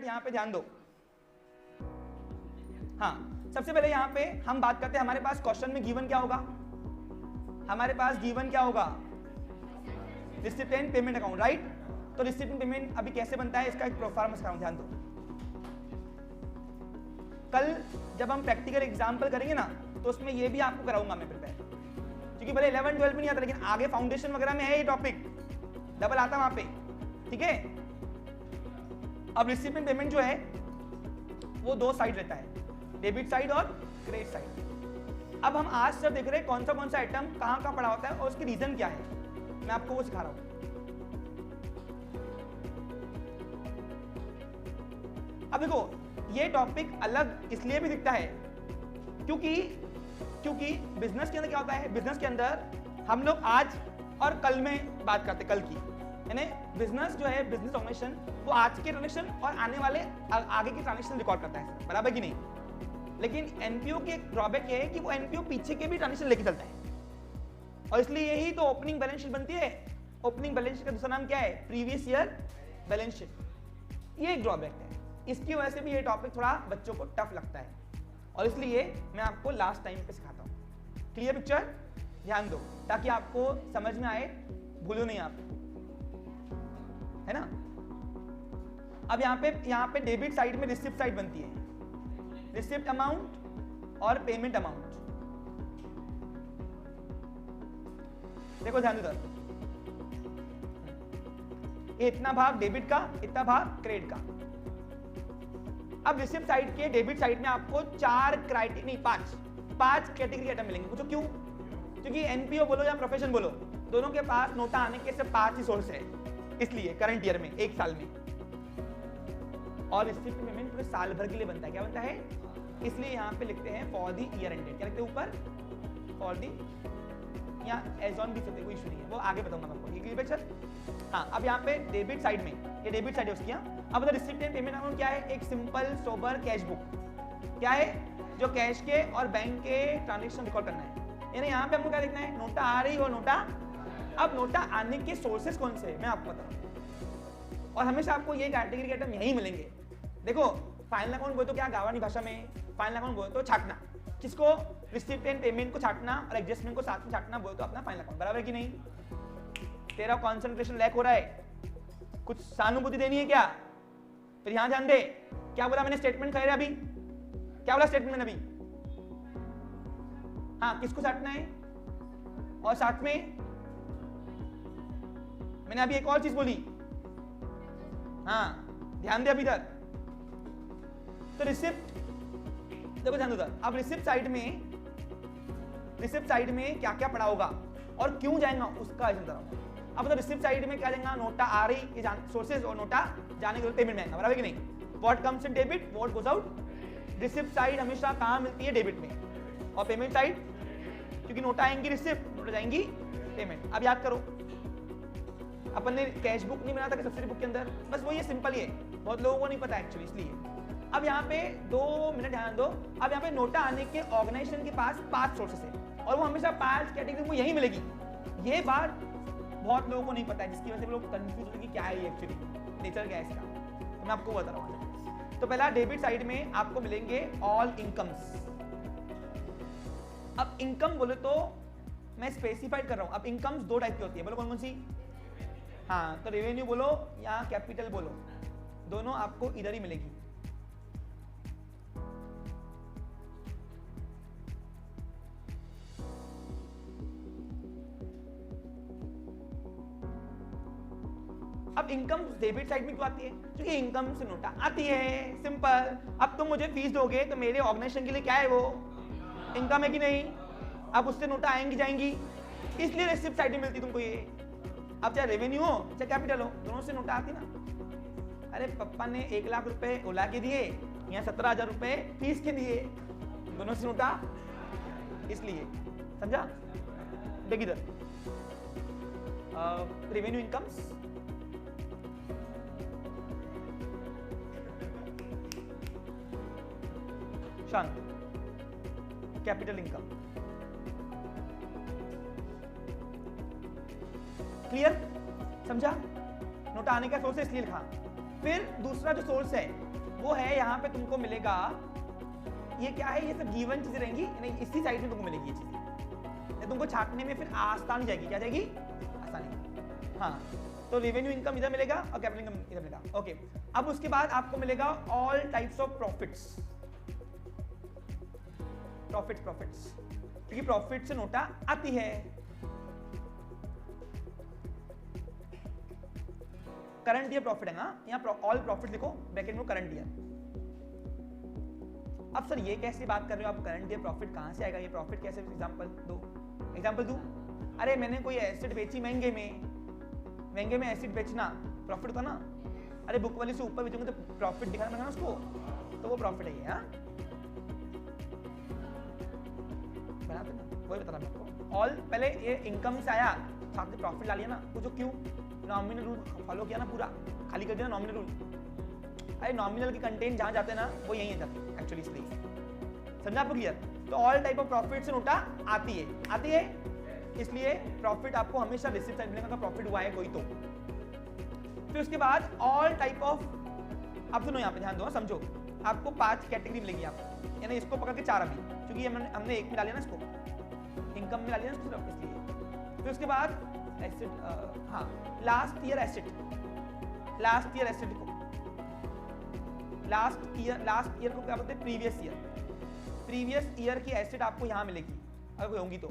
यहाँ पे ध्यान दो। हाँ, सबसे पहले यहाँ पे हम बात करते हैं, हमारे पास क्वेश्चन में गिवन क्या होगा, हमारे पास गिवन क्या होगा, receipt and payment account, right. तो रिसिप्ट एंड पेमेंट अभी कैसे बनता है, इसका एक परफॉर्मेंस कराऊं, ध्यान दो। कल जब हम प्रैक्टिकल एग्जाम्पल करेंगे ना, तो उसमें ये भी आपको कराऊंगा मैं प्रिपेयर, क्योंकि भले 11-12 में नहीं आता, लेकिन आगे फाउंडेशन वगैरह में है ये टॉपिक, डबल आता वहां पे, ठीक है। अब रिसिप्ट एंड पेमेंट जो है वो दो साइड रहता है, डेबिट साइड और क्रेडिट साइड। अब हम आज सब देख रहे हैं कौन सा आइटम कहां कहां पड़ा होता है और उसकी रीजन क्या है, मैं आपको वो सिखा रहा हूं। अब देखो, ये टॉपिक अलग इसलिए भी दिखता है क्योंकि बिजनेस के अंदर क्या होता है, बिजनेस के अंदर हम लोग आज और कल में बात करते हैं, कल की, यानी बिजनेस जो है, बिजनेस ऑर्गेनाइजेशन वो आज के ट्रांजेक्शन और आने वाले आगे के ट्रांजेक्शन रिकॉर्ड करता है, बराबर कि नहीं। लेकिन एनपीओ की एक ड्रॉबैक ये है कि वो एनपीओ पीछे के भी ट्रांजेक्शन लेके चलता है, और इसलिए यही तो ओपनिंग बैलेंस शीट बनती है। ओपनिंग बैलेंस शीट का दूसरा नाम क्या है, प्रीवियस ईयर बैलेंस शीट। ये एक ड्रॉबैक है, इसकी वजह से भी ये टॉपिक थोड़ा बच्चों को टफ लगता है, और इसलिए मैं आपको लास्ट टाइम पे सिखाता हूँ। क्लियर पिक्चर, ध्यान दो ताकि आपको समझ में आए, भूलो नहीं आप, है ना। अब यहाँ पे डेबिट साइड में रिसिप्ट साइड बनती है, रिसिप्ट अमाउंट और पेमेंट अमाउंट। देखो ध्यान दो, इतना भाग डेबिट का, इतना भाग क्रेडिट का। अब रिसिप्ट साइड के डेबिट साइड में आपको पांच कैटेगरी आइटम मिलेंगे। पूछो क्यों? क्योंकि एनपीओ बोलो या प्रोफेशन बोलो, दोनों के पास नोटा आने के सिर्फ 5 ही सोर्स है, इसलिए करंट ईयर में, एक साल में। और रिसिप्ट पेमेंट पूरे साल भर के लिए बनता है। क्या बनता है? इसलिए यहाँ पे लिखते हैं फॉर द ईयर एंडेड। क्या लिखते हैं ऊपर? फॉर द, या एज ऑन भी सकते, कोई इशू नहीं है, वो आगे बताऊंगा मैं आपको। ये क्लियर पिक्चर? हाँ, अब यहाँ पे डेबिट साइड में, ये डेबिट साइड है उसकी। अब रिसिप्ट एंड पेमेंट अकाउंट क्या है? एक सिंपल सोबर कैश बुक। क्या है? जो कैश के और बैंक के ट्रांजेक्शन रिकॉर्ड करना है। यानी यहाँ पे हमको क्या लिखना है? नोटा आ रही हो नोटा। अब नोटा आने के सोर्सेस कौन से मैं आपको बता रहा हूँ, और हमेशा आपको ये कैटेगरी के आइटम यही मिलेंगे। देखो, फाइनल अकाउंट बोले तो क्या, गावानी भाषा में फाइनल अकाउंट बोले तो छाटना। किसको? रिसिप्ट एंड पेमेंट को छाटना और एडजस्टमेंट को साथ में छाटना बोले तो अपना फाइनल अकाउंट। बराबर कि नहीं? तेरा कॉन्सेंट्रेशन लैक हो रहा है, कुछ सहानुभूति देनी है क्या? फिर यहां ध्यान दे, क्या बोला मैंने स्टेटमेंट कह रहा अभी, क्या बोला स्टेटमेंट मैंने अभी? हाँ, किसको छाटना है? और साथ में मैंने अभी एक और चीज बोली, हाँ ध्यान दे अभी तक। तो रिसिप्ट, देखो ध्यान दो। अब रिसिप्ट साइड में क्या क्या पड़ा होगा और क्यों जाएगा उसका बता रहा हूं। अब तो रिसिप्ट साइड में क्या जाएगा? नोटा आ रही, सोर्सेज, और नोटा जाने के लिए पेमेंट में आएगा। बराबर कि नहीं? What comes in debit, what goes out. Receipt side हमेशा कहां मिलती है? डेबिट में। और पेमेंट साइड, क्योंकि नोटा आएंगी रिसिप्ट, नोटा जाएंगी पेमेंट। अब याद करो, अपन ने कैश बुक नहीं बनाया था सब्सिडी बुक के अंदर, बस वो ये सिंपल ही है, बहुत लोगों को नहीं पता एक्चुअली, इसलिए। अब यहाँ पे 2 मिनट ध्यान दो। अब यहाँ पे नोटा आने के ऑर्गेनाइजेशन के पास 5 सोर्सेस है, और वो हमेशा 5 कैटेगरी में यही मिलेगी। ये बात बहुत लोगों को नहीं पता है, जिसकी वजह से लोग कंफ्यूज होते हैं कि क्या है ये एक्चुअली, नेचर क्या है इसका। तो मैं आपको बता रहा हूँ। तो पहला डेबिट साइड में आपको मिलेंगे ऑल इनकम्स। अब इनकम बोले तो मैं स्पेसिफाइड कर रहा हूँ। अब इनकम्स 2 टाइप की होती है, बोलो कौन कौन सी? हाँ, तो रेवेन्यू बोलो या कैपिटल बोलो, दोनों आपको इधर ही मिलेगी। अब इनकम डेबिट साइड में क्यों आती है? क्योंकि इनकम से नोटा आती है, सिंपल। अब तुम मुझे फीस दोगे तो मेरे ऑर्गेनाइजेशन के लिए क्या है? वो इनकम है कि नहीं? अब उससे नोटा आएंगी जाएंगी, इसलिए रिसिप्ट साइड में मिलती तुमको ये। अब चाहे रेवेन्यू हो चाहे कैपिटल हो, दोनों से नोटा आती ना। अरे पप्पा ने 1 लाख रुपए ओला के दिए या 17,000 रुपए फीस के दिए, दोनों से नोटा, इसलिए। समझा? देख इधर, रेवेन्यू इनकम्स, शांत, कैपिटल इनकम। क्लियर? समझा? नोटा आने का सोर्स है इसलिए लिखा। फिर दूसरा जो सोर्स है वो है यहाँ पे तुमको मिलेगा, ये क्या है, ये सब गिवन चीजें रहेंगी, नहीं इसी साइड में तुमको मिलेगी ये चीजें, तुमको छाटने में फिर आसानी जाएगी, क्या जाएगी, आसानी। हाँ, तो रेवेन्यू इनकम इधर मिलेगा और कैपिटल इनकम इधर मिलेगा। ओके, अब उसके बाद आपको मिलेगा all types of profits, profits क्योंकि प्रॉफिट से नोटा आती है। करंट ईयर प्रॉफिट है ना, यहाँ ऑल प्रॉफिट लिखो ब्रैकेट में करंट ईयर। अब सर ये कैसी बात कर रहे हो आप, करंट ईयर प्रॉफिट कहां से आएगा, ये प्रॉफिट कैसे, एग्जांपल दो। अरे मैंने कोई एसेट बेची महंगे में एसेट बेचना प्रॉफिट होता ना, अरे बुक वाली से ऊपर बेचूंगे तो प्रॉफिट दिखाना पड़ेगा ना उसको, तो वो प्रॉफिट है ये। हाँ बनाते ना, वही बता रहा मैं आपको। ऑल पहले ये इनकम से आया, साथ में प्रॉफिट ला लिया ना, पूछो क्यों, नॉमिनल रूल फॉलो किया ना, पूरा खाली कर दिया नॉमिनल रूल। अरे नॉमिनल की कंटेंट जहां जाते हैं ना वो यहीं जाते हैं एक्चुअली, इसलिए समझा आपको क्लियर। तो ऑल टाइप ऑफ प्रॉफिट से नोटा आती है, इसलिए प्रॉफिट आपको हमेशा रिसीव साइड मिलेगा, प्रॉफिट हुआ है कोई तो। फिर उसके बाद ऑल टाइप ऑफ, आप सुनो यहाँ पे ध्यान दो, समझो, आपको 5 कैटेगरी मिलेगी आपको, यानी इसको पकड़ के 4 अभी, क्योंकि हमने एक में डाल लिया ना, इसको इनकम में डाल लिया ना सिर्फ, इसलिए। फिर उसके बाद एसेट, हाँ लास्ट ईयर एसेट को, लास्ट ईयर को क्या बोलते हैं, प्रीवियस ईयर की एसेट आपको यहां मिलेगी अगर कोई होंगी तो।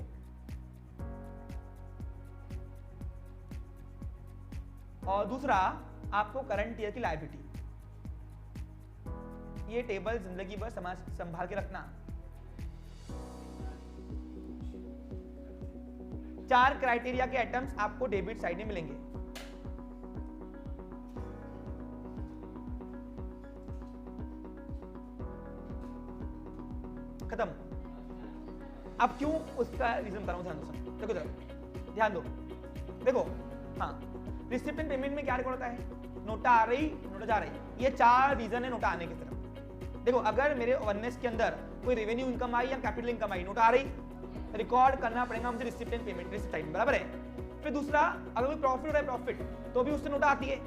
और दूसरा आपको करंट ईयर की लायबिलिटी, ये टेबल जिंदगी भर संभाल के रखना। 4 क्राइटेरिया के आइटम्स आपको डेबिट साइड में मिलेंगे। खत्म। अब क्यों उसका रीजन बता रहा हूं, ध्यान दो, देखो हाँ, रिसिप्टेंट पेमेंट में क्या रिकॉर्ड होता है, नोटा आ रही, नोटा जा रही, ये 4 रीजन है नोटा आने की तरफ। देखो अगर मेरे अवेयरनेस के अंदर कोई रेवेन्यू इनकम आई या कैपिटल इनकम आई, नोटा आ रही, रिकॉर्ड करना पड़ेगा मुझे रिसिप्टेंट पेमेंट, रिसिप्ट साइड में, बराबर है। फिर दूसरा, अगर कोई प्रॉफिट हो रहा है प्रॉफिट, तो भी उससे नोटा आती है।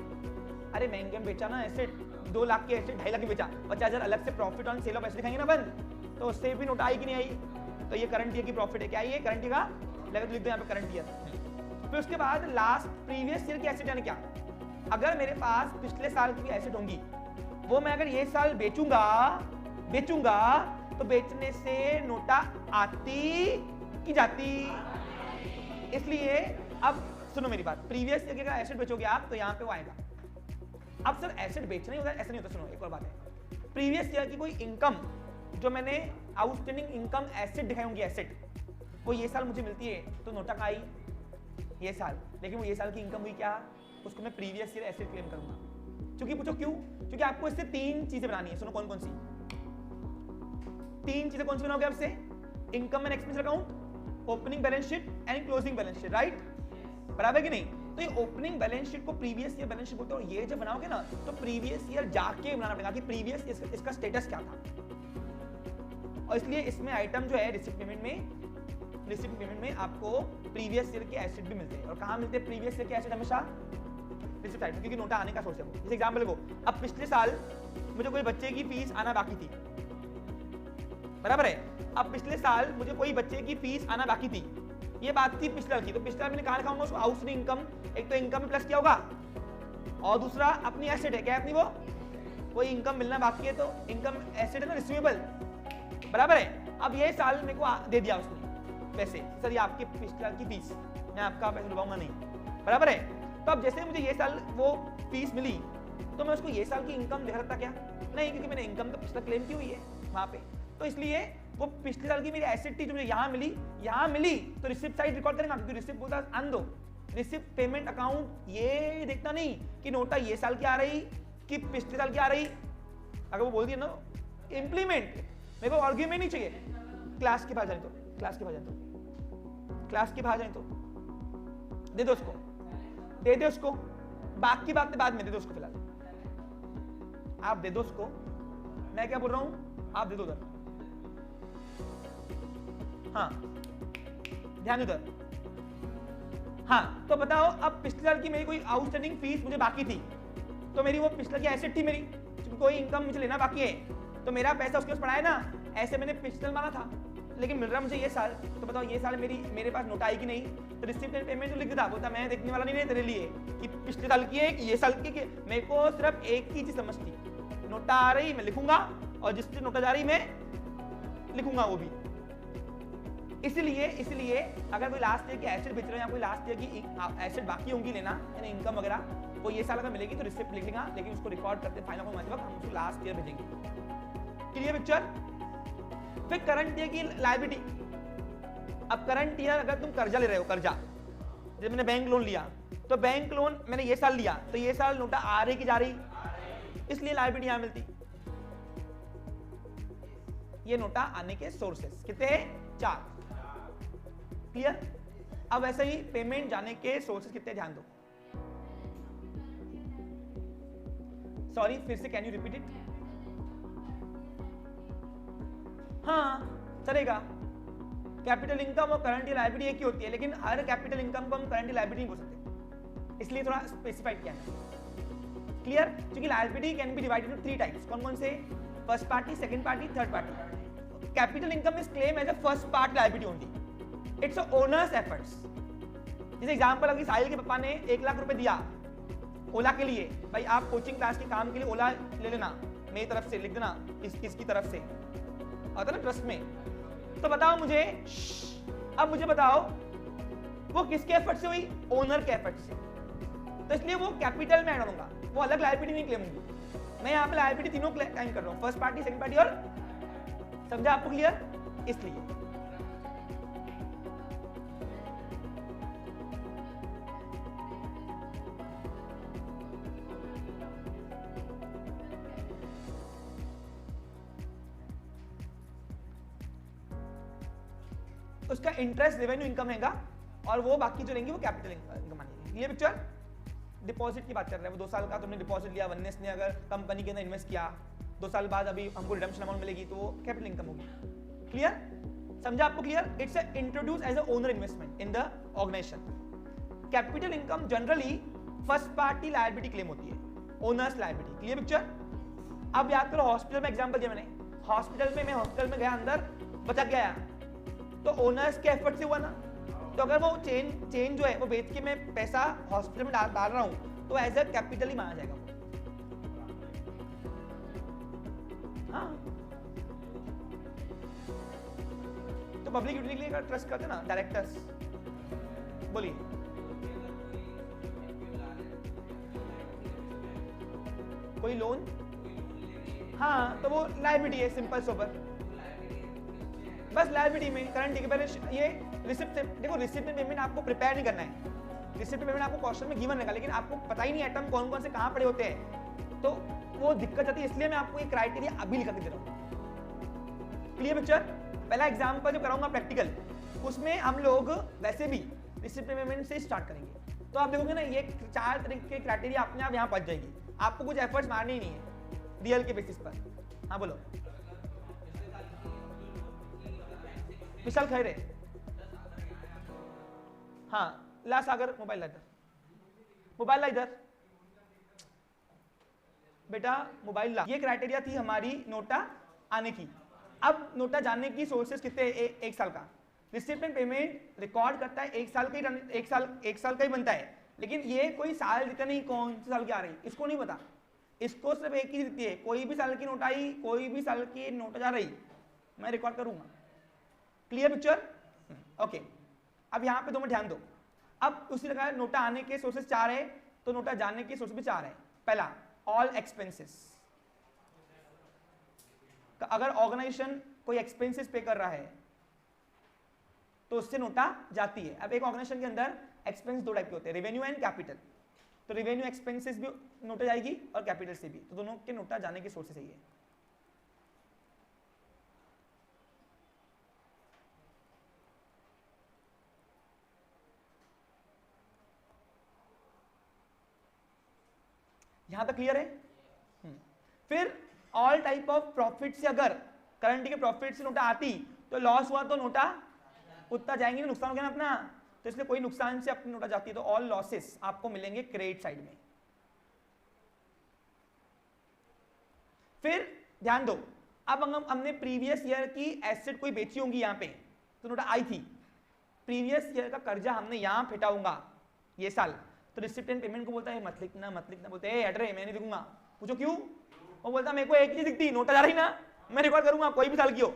अरे महंगे में बेचा ना एसेट, 2 लाख के एसेट 2.5 लाख में बेचा, 50,000 अलग से profit on sale of asset दिखाएंगे ना बंद, तो उससे भी नोट आई कि नहीं आई, तो ये करंट ईयर की प्रॉफिट है, क्या ये करंट ईयर का, लगा तो लिख दो यहाँ पे करंट ईयर। फिर उसके बाद लास्ट प्रीवियस ईयर की एसेट, यानी क्या, अगर मेरे पास पिछले साल की एसेट होंगी, वो मैं अगर ये साल बेचूंगा तो बेचने से नोटा आती कि जाती, इसलिए अब सुनो मेरी बात, प्रीवियस ईयर का एसेट बेचोगे आप तो यहाँ पे वो आएगा। अब सर एसेट बेचना ही होता है, ऐसा नहीं होता, सुनो एक और बात है, प्रीवियस ईयर की कोई इनकम जो मैंने आउटस्टैंडिंग इनकम एसेट दिखाई होंगी, एसेट वो ये साल मुझे मिलती है तो नोटा का आई ये साल, लेकिन वो ये साल की इनकम हुई क्या, उसको मैं प्रीवियस ईयर एसेट क्लेम करूंगा। क्योंकि पूछो क्यों, क्योंकि आपको इससे 3 चीजें बनानी है, सुनो कौन कौन सी 3 चीजें, कौन सी बनाओगे आपसे, income and expense account, opening balance sheet and closing balance sheet, right, बराबर कि नहीं। तो ये ओपनिंग बैलेंस शीट को प्रीवियस ईयर बैलेंस शीट बोलते हैं, और ये जब बनाओगे ना तो प्रीवियस ईयर जाके बनाना पड़ेगा कि प्रीवियस इसका स्टेटस क्या था। और इसलिए इसमें आइटम जो है रिसिप्ट पेमेंट में आपको प्रीवियस ईयर के एसेट भी मिलते हैं। और कहां मिलते हैं प्रीवियस ईयर के एसेट, हमेशा रिसिप्ट साइड, क्योंकि नोटा आने का सोर्स है वो। जैसे एग्जांपल को, अब पिछले साल मुझे कोई बच्चे की फीस आना बाकी थी, बराबर है, अब पिछले साल मुझे कोई बच्चे की फीस आना बाकी थी, ये बात थी पिछले साल की, तो पिछले साल मैंने कहां लिखाऊंगा उसको, हाउसहोल्ड इनकम, एक तो इनकम में प्लस किया होगा, और दूसरा अपनी एसेट है, क्या है अपनी, वो कोई इनकम मिलना बाकी है तो इनकम एसेट है ना, रिसीवेबल, बराबर है। अब ये साल मेरे को दे दिया उसने पैसे, सर ये आपके पिछले साल की फीस, मैं आपका पैसे लुभाऊंगा नहीं, बराबर है। तो अब जैसे मुझे ये साल वो फीस मिली तो मैं उसको ये साल की इनकम दिखा सकता क्या, नहीं, क्योंकि मैंने इनकम तो पिछला क्लेम की हुई है वहां पे, तो इसलिए वो पिछले साल की मेरी एसेट थी जो मुझे यहाँ मिली तो रिसिप्ट साइड रिकॉर्ड करेंगे, क्योंकि रिसिप्ट बोलता है आन दो, रिसिप्ट पेमेंट अकाउंट ये देखता नहीं कि नोटा ये साल की आ रही कि पिछले साल की आ रही। अगर वो बोल दिया ना इंप्लीमेंट, मेरे को आर्ग्यूमेंट नहीं चाहिए, क्लास के बाहर जाए तो दे दो उसको, बाकी बातें बाद में दे दो उसको, फिलहाल आप दे दो उसको, मैं क्या बोल रहा हूं, आप दे दो उधर, हाँ ध्यान उधर, हाँ तो बताओ, अब पिछले साल की मेरी कोई आउटस्टैंडिंग फीस मुझे बाकी थी, तो मेरी वो पिछले की एसेट थी मेरी, कोई इनकम मुझे लेना बाकी है तो मेरा पैसा उसके पास पड़ा है ना, ऐसे मैंने पिछले माना था लेकिन मिल रहा मुझे ये साल, तो बताओ ये साल मेरे पास नोट आई कि नहीं, तो रिसिप्ट एंड पेमेंट तो लिख देता, बोलता मैं देखने वाला नहीं है तेरे लिए कि पिछले साल की है कि ये साल की, मेरे को सिर्फ एक ही चीज समझती, नोटा आ रही मैं लिखूंगा और जिस दिन नोटा जा रही मैं लिखूंगा वो भी। इसलिए अगर कोई लास्ट ईयर की एसेट बेच रहे हो या कोई लास्ट ईयर की एसेट बाकी होंगी लेना यानी इनकम वगैरह, वो ये साल अगर मिलेगी तो रिसिप्ट लिख लेगा, लेकिन उसको रिकॉर्ड करते फाइनल को मतलब हम उसको लास्ट ईयर भेजेंगे। Clear picture. फिर करंट ईयर की लायबिलिटी। अब करंट ईयर अगर तुम कर्जा ले रहे हो, कर्जा जब मैंने बैंक लोन लिया तो बैंक लोन मैंने ये साल लिया तो ये साल नोटा आ रही की जा रही, इसलिए लायबिलिटी यहां मिलती। ये नोटा आने के सोर्सेस कितने हैं? 4। क्लियर। अब ऐसे ही पेमेंट जाने के सोर्सेस कितने, ध्यान दो। सॉरी फिर से कैन यू रिपीट इट? हाँ चलेगा। कैपिटल इनकम और करंट लायबिलिटी एक ही होती है, लेकिन हर कैपिटल इनकम को हम करंट लायबिलिटी नहीं बोल सकते, इसलिए थोड़ा स्पेसिफाइड किया है। क्लियर। क्योंकि liability can be divided into 3 types. कौन कौन से? First party, second party, third party. Capital income is claim as a first part liability only, it's owners efforts. जैसे एग्जांपल अगर साहिल के पापा ने 1 लाख रुपए दिया ओला के लिए, भाई आप कोचिंग क्लास के काम के लिए ओला ले लेना, मेरी तरफ से लिख देना, इसकी तरफ से आता ना ट्रस्ट में, तो बताओ मुझे, अब मुझे बताओ वो किसके एफर्ट से हुई? ओनर के एफर्ट से, तो इसलिए वो कैपिटल में ऐड होगा, वो अलग लायबिलिटी नहीं क्लेम होंगी। मैं यहाँ पे लायबिलिटी तीनों क्लेम कर रहा हूँ, फर्स्ट पार्टी, सेकंड पार्टी और, समझा आपको? क्लियर। इसलिए उसका इंटरेस्ट रेवेन्यू इनकम रहेगा और वो बाकी जो लेंगे वो कैपिटल इनकम आएगी। ये पिक्चर डिपॉजिट की बात कर रहे हैं। वो 2 साल का तुमने डिपॉजिट लिया, वननेस ने अगर कंपनी के अंदर इन्वेस्ट किया, 2 साल बाद अभी हमको रिडम्पशन अमाउंट मिलेगी तो वो कैपिटल इनकम होगी। क्लियर। समझा आपको? Clear. It's introduce as a owner investment in the organisation. Capital income generally first party liability claim होती है, ओनर्स लायबिलिटी। Clear picture. अब याद करो हॉस्पिटल में एग्जांपल दिया मैंने, हॉस्पिटल में मैं हॉस्पिटल में गया, अंदर बचा के आया, तो ओनर्स के एफर्ट से हुआ ना, तो अगर वो चेन जो है वो बेच के मैं पैसा हॉस्पिटल में डाल रहा हूं तो एज अ कैपिटल ही माना जाएगा। हाँ तो पब्लिक यूटिलिटी का ट्रस्ट करते ना डायरेक्टर्स। बोलिए। कोई लोन, हाँ तो वो लायबिलिटी है, सिंपल सोबर, बस लायबिलिटी में करंट के पहले ये रिसिप्ट। देखो रिसिप्ट में पेमेंट आपको प्रिपेयर नहीं करना है, रिसिप्ट पेमेंट आपको क्वेश्चन में गिवन रहेगा, लेकिन आपको पता ही नहीं आइटम कौन कौन से कहां पड़े होते हैं, तो वो दिक्कत आती है, इसलिए मैं आपको ये क्राइटेरिया अभी लिखा के दे रहा हूं। Clear picture. पहला एग्जांपल जो कराऊंगा प्रैक्टिकल, उसमें हम लोग वैसे भी रिसिप्ट पेमेंट से स्टार्ट करेंगे, तो आप देखोगे ना ये 4 तरीके के क्राइटेरिया अपने आप यहाँ पहुंच जाएगी, आपको कुछ एफर्ट्स मारने ही नहीं है रियल के बेसिस पर। हाँ बोलो। विशाल खैरे, हाँ ला सागर मोबाइल इधर, मोबाइल ला इधर बेटा, मोबाइल ला। ये क्राइटेरिया थी हमारी नोटा आने की। अब नोटा जाने की सोर्सेस कितने? एक साल का। रिसिप्ट एंड पेमेंट रिकॉर्ड करता है 1 साल का ही, एक साल का ही बनता है, लेकिन ये कोई साल दिखता नहीं कौन से साल की आ रही, इसको नहीं पता, इसको सिर्फ एक ही दिखती है, कोई भी साल की नोट आई, कोई भी साल की नोट जा रही, मैं रिकॉर्ड करूंगा। Clear picture. ओके अब यहां पे 2 मिनट ध्यान दो। अब उसी प्रकार नोटा आने के सोर्सेस 4 है, तो नोटा जाने के सोर्सेस भी 4 है। पहला ऑल एक्सपेंसेस, अगर ऑर्गेनाइजेशन कोई एक्सपेंसेस पे कर रहा है तो उससे नोटा जाती है। अब एक ऑर्गेनाइजेशन के अंदर एक्सपेंस 2 टाइप के होते हैं, रेवेन्यू एंड कैपिटल, तो रेवेन्यू एक्सपेंसेस भी नोटा जाएगी और कैपिटल से भी, तो दोनों के नोटा जाने के सोर्सेस यही है। यहां तक क्लियर है? फिर ऑल टाइप ऑफ प्रॉफिट से, अगर करंट के प्रॉफिट से नोटा आती तो लॉस हुआ तो नोटा उतना जाएंगे, नुकसान हो गया ना अपना, तो इसलिए कोई नुकसान से अपनी नोटा जाती है तो ऑल लॉसेस आपको मिलेंगे क्रेडिट साइड में। फिर ध्यान दो, अब हमने प्रीवियस ईयर की एसेट कोई बेची होंगी यहाँ पे, तो नोटा आई थी, प्रीवियस ईयर का कर्जा हमने यहाँ फेंटाऊंगा ये साल, तो रिसिप्टेंट पेमेंट को बोलता है मत लिखना बोलते हैं हट रहे मैं नहीं लिखूंगा। पूछो क्यों? वो बोलता मेरे को एक चीज दिखती, नोटा जा रही ना, मैं रिकॉर्ड करूंगा कोई भी साल की हो,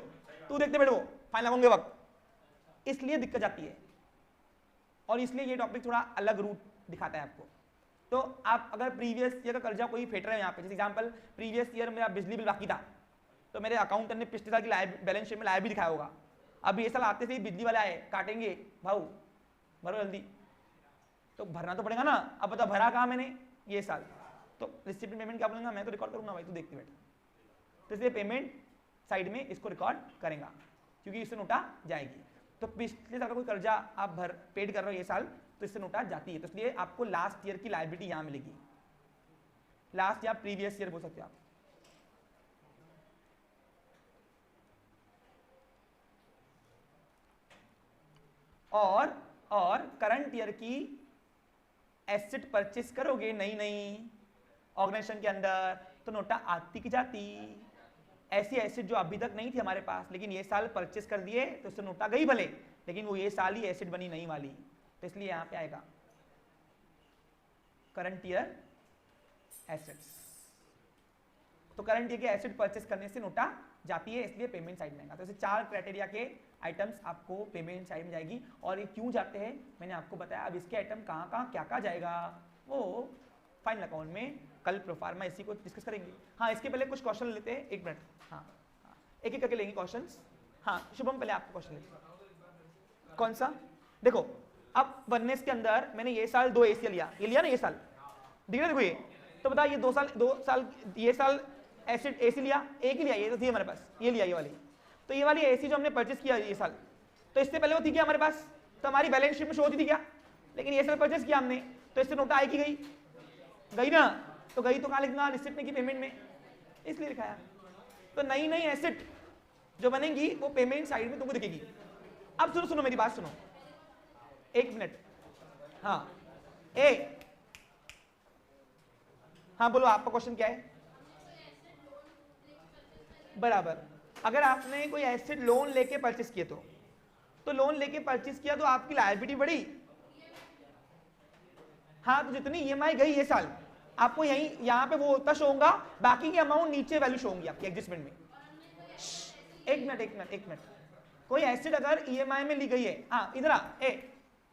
तू देखते बैठो फाइन लगाऊंगे वक्त, इसलिए दिक्कत आती है। और इसलिए ये टॉपिक थोड़ा अलग रूट दिखाता है आपको। तो आप अगर प्रीवियस ईयर का कर्जा कोई फेंट रहे हो यहाँ पे, जैसे एग्जांपल प्रीवियस ईयर मेरा बिजली बिल बाकी था, तो मेरे अकाउंटेंट ने पिछले साल की बैलेंस शीट में लाइव भी दिखाया होगा, अब ये साल आते से ही बिजली वाले आए काटेंगे, भाऊ भरो जल्दी, तो भरना तो पड़ेगा ना। अब बता भरा कहाँ मैंने ये साल, तो रिसिप्ट पेमेंट क्या बोलूंगा मैं, तो रिकॉर्ड करूंगा भाई, तू देखते बैठ। तो इसलिए पेमेंट साइड में इसको रिकॉर्ड करेगा क्योंकि इससे नोटा जाएगी। तो पिछले साल का कोई कर्जा आप पेड कर रहे हो ये साल, तो इससे नोटा जाती है, तो इसलिए आपको लास्ट ईयर की लायबिलिटी यहां मिलेगी, लास्ट या प्रीवियस ईयर बोल सकते हो आप। और करंट ईयर की एसेट परचेस करोगे नई ऑर्गेनाइजेशन के अंदर, तो नोटा आती की जाती। ऐसी एसेट जो अभी तक नहीं थी हमारे पास लेकिन ये साल परचेस कर दिए, तो इससे नोटा गई भले, लेकिन वो ये साल ही एसेट बनी नई वाली, तो इसलिए यहां पे आएगा करंट ईयर एसेट्स। तो करंट ईयर के एसेट परचेस करने से नोटा जाती है, इसलिए पेमेंट साइड में आएगा। तो ऐसे 4 क्राइटेरिया के आइटम्स आपको पेमेंट साइड में जाएगी। और ये क्यों जाते हैं मैंने आपको बताया। अब इसके आइटम कहाँ क्या जाएगा वो फाइनल अकाउंट में कल प्रोफार्मा इसी को डिस्कस करेंगे। हाँ, इसके पहले कुछ क्वेश्चन लेते हैं, 1 मिनट। हाँ, एक करके लेंगे क्वेश्चंस। हाँ शुभम, पहले आपको क्वेश्चन लेते। कौन सा? देखो अब वननेस के अंदर मैंने ये साल 2 एसी लिया, ये लिया ना ये साल, ठीक है। देखो ये तो बता, ये 2 साल ये साल एसिड एसी लिया, एक ही लिया, ये तो थी हमारे पास, ये लिया ये वाली। तो ये वाली एसी जो हमने परचेस किया ये साल, तो इससे पहले वो थी क्या हमारे पास, तो हमारी बैलेंस शीट में शो होती थी क्या, लेकिन ये साल परचेस किया हमने, तो इससे नोटा आई की गई ना, तो गई तो कहाँ लिखना, रिसिप्ट में की पेमेंट में, इसलिए लिखाया। तो नई एसेट जो बनेगी वो पेमेंट साइड में तुमको दिखेगी। अब सुनो मेरी बात सुनो, 1 मिनट। हाँ हाँ बोलो, आपका क्वेश्चन क्या है? बराबर, अगर आपने कोई एसेट लोन लेके परचेस किए तो लोन लेके परचेस किया तो आपकी लायबिलिटी बढ़ी। हाँ, तो जितनी ईएमआई गई ये साल आपको यहाँ पे वो होता शो होगा, बाकी की अमाउंट नीचे वैल्यू शो होंगी आपकी एडजस्टमेंट में। एक मिनट, कोई एसेट अगर ईएमआई में ली गई है, हाँ इधर आ,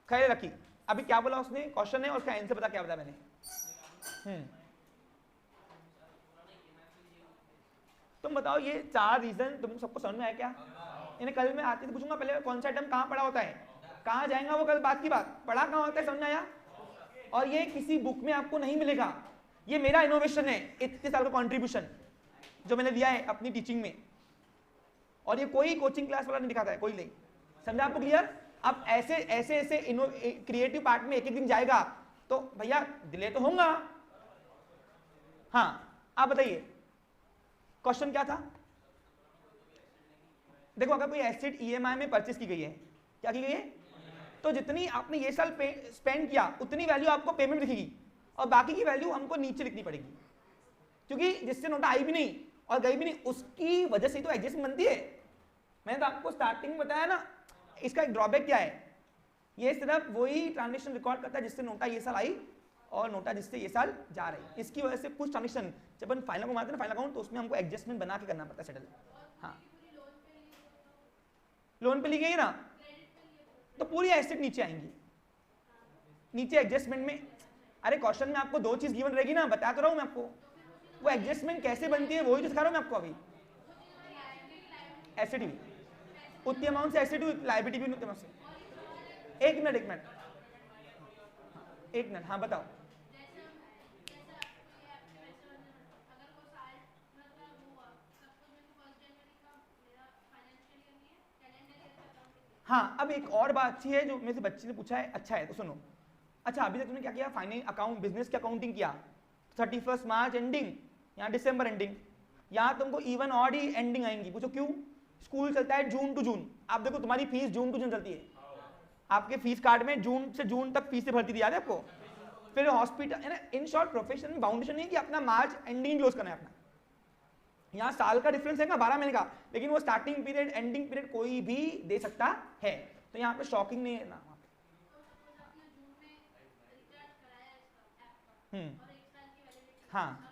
खैर रखी, अभी क्या बोला उसने, क्वेश्चन है और उसका आंसर बता क्या बताया मैंने। तुम बताओ ये 4 रीजन तुम सबको समझ में आया क्या? इन्हें कल मैं आते तो पूछूंगा पहले कौन सा आइटम कहाँ पड़ा होता है, कहाँ जाएगा वो, कल बात की बात, पढ़ा कहाँ होता है, समझ आया? और ये किसी बुक में आपको नहीं मिलेगा, ये मेरा इनोवेशन है, इतने साल का कंट्रीब्यूशन जो मैंने दिया है अपनी टीचिंग में, और ये कोई कोचिंग क्लास वाला नहीं दिखाता है, कोई नहीं। समझा आपको क्लियर? अब ऐसे क्रिएटिव पार्ट में एक दिन जाएगा तो भैया डिले तो होगा। हाँ आप बताइए क्वेश्चन क्या था? देखो अगर कोई एसेट ईएमआई में परचेस की गई है, क्या की गई है, तो जितनी आपने ये साल स्पेंड किया उतनी वैल्यू आपको पेमेंट दिखेगी, और बाकी की वैल्यू हमको नीचे लिखनी पड़ेगी, क्योंकि जिससे नोटा आई भी नहीं और गई भी नहीं, उसकी वजह से तो एडजस्टमेंट बनती है। मैंने तो आपको स्टार्टिंग में बताया ना, इसका एक ड्रॉबैक क्या है, ये सिर्फ वही ट्रांजेक्शन रिकॉर्ड करता है जिससे नोटा ये साल आई और नोटा जिससे ये साल जा रही। इसकी वजह से कुछ ट्रांजेक्शन जब हम फाइनल को मारते हैं ना, फाइनल अकाउंट, तो उसमें हमको एडजस्टमेंट बना के करना पड़ता है सेटल। हाँ, लोन पे ली गई ना, तो पूरी एसेट नीचे आएंगी, नीचे एडजस्टमेंट में। अरे क्वेश्चन में आपको 2 चीज गिवन रहेगी ना, बता तो रहा हूं मैं आपको, वो एडजस्टमेंट कैसे बनती है वही तो सिखा रहा हूं मैं आपको अभी। एसेट भी उतनी अमाउंट से, एसेट भी लायबिलिटी भी उतनी अमाउंट से। एक मिनट, हाँ बताओ। हाँ, अब एक और बात अच्छी है जो मेरे से बच्चे ने पूछा है, अच्छा है तो सुनो। अच्छा अभी तक तुमने क्या किया, फाइनेंस अकाउंट बिजनेस की अकाउंटिंग किया, 31 मार्च एंडिंग, यहाँ दिसंबर एंडिंग, यहाँ तुमको इवन ऑड ही एंडिंग आएंगी। पूछो क्यों? स्कूल चलता है जून टू जून, आप देखो तुम्हारी फीस जून टू जून चलती है, आपके फीस कार्ड में जून से जून तक फीस भरती थी, याद है आपको? फिर हॉस्पिटल है ना, इन शॉर्ट प्रोफेशन में बाउंडेशन नहीं कि अपना मार्च एंडिंग क्लोज करना है अपना, यहाँ साल का डिफरेंस है ना 12 महीने का, लेकिन वो स्टार्टिंग पीरियड एंडिंग पीरियड कोई भी दे सकता है, तो यहाँ पे शॉकिंग नहीं है ना। हाँ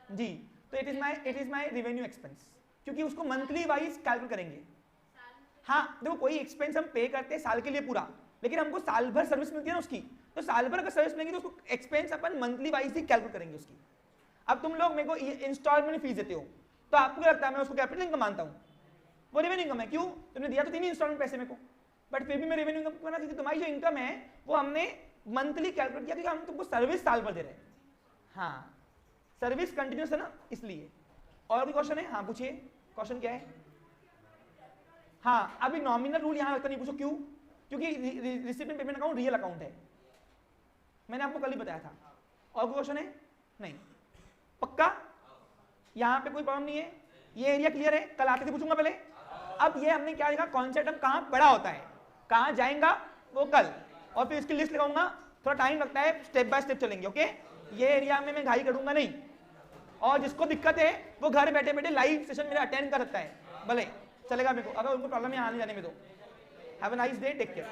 जी, तो it is my revenue expense, क्योंकि उसको मंथली वाइज कैलकुलेट करेंगे। हाँ देखो कोई एक्सपेंस हम पे करते हैं साल के लिए पूरा, लेकिन हमको साल भर सर्विस मिलती है ना उसकी, तो साल भर अगर सर्विस मिलेगी तो उसको एक्सपेंस अपन मंथली वाइज ही कैलकुलेट करेंगे उसकी। अब तुम लोग मेरे को इंस्टॉलमेंट फीस देते हो, तो आपको क्या लगता है मैं उसको कैपिटल इनकम मानता हूँ? वो रेवेन्यू इनकम है, क्यों? तुमने दिया तो 3 इंस्टॉलमेंट पैसे मेरे को, बट फिर भी मैं रेवेन्यू इनकम करना, क्योंकि तुम्हारी जो इनकम है वो हमने मंथली कैलकुलेट किया, क्योंकि हम तुमको सर्विस साल भर दे रहे हैं। हाँ सर्विस कंटिन्यूस है ना, इसलिए। और कोई क्वेश्चन है? हाँ पूछिए, क्वेश्चन क्या है? हाँ अभी नॉमिनल रूल यहाँ लगता नहीं, पूछो क्यों? क्योंकि receipt payment account real account है, मैंने आपको कल ही बताया था। और कोई क्वेश्चन है? नहीं, पक्का? यहाँ पे कोई प्रॉब्लम नहीं है, ये एरिया क्लियर है? कल आते थे पूछूंगा पहले। अब ये हमने क्या देखा, कॉन्सेप्ट हम कहाँ पढ़ा होता है, कहाँ जाएगा वो कल, और फिर इसकी लिस्ट लगाऊंगा, थोड़ा टाइम लगता है, स्टेप बाय स्टेप चलेंगे। ओके, ये एरिया में मैं घाई करूंगा नहीं, और जिसको दिक्कत है वो घर बैठे बैठे लाइव सेशन मेरा अटेंड कर सकता है, भले चलेगा मेरे को, अगर उनको प्रॉब्लम है आने जाने में तो। Have a nice day, take care.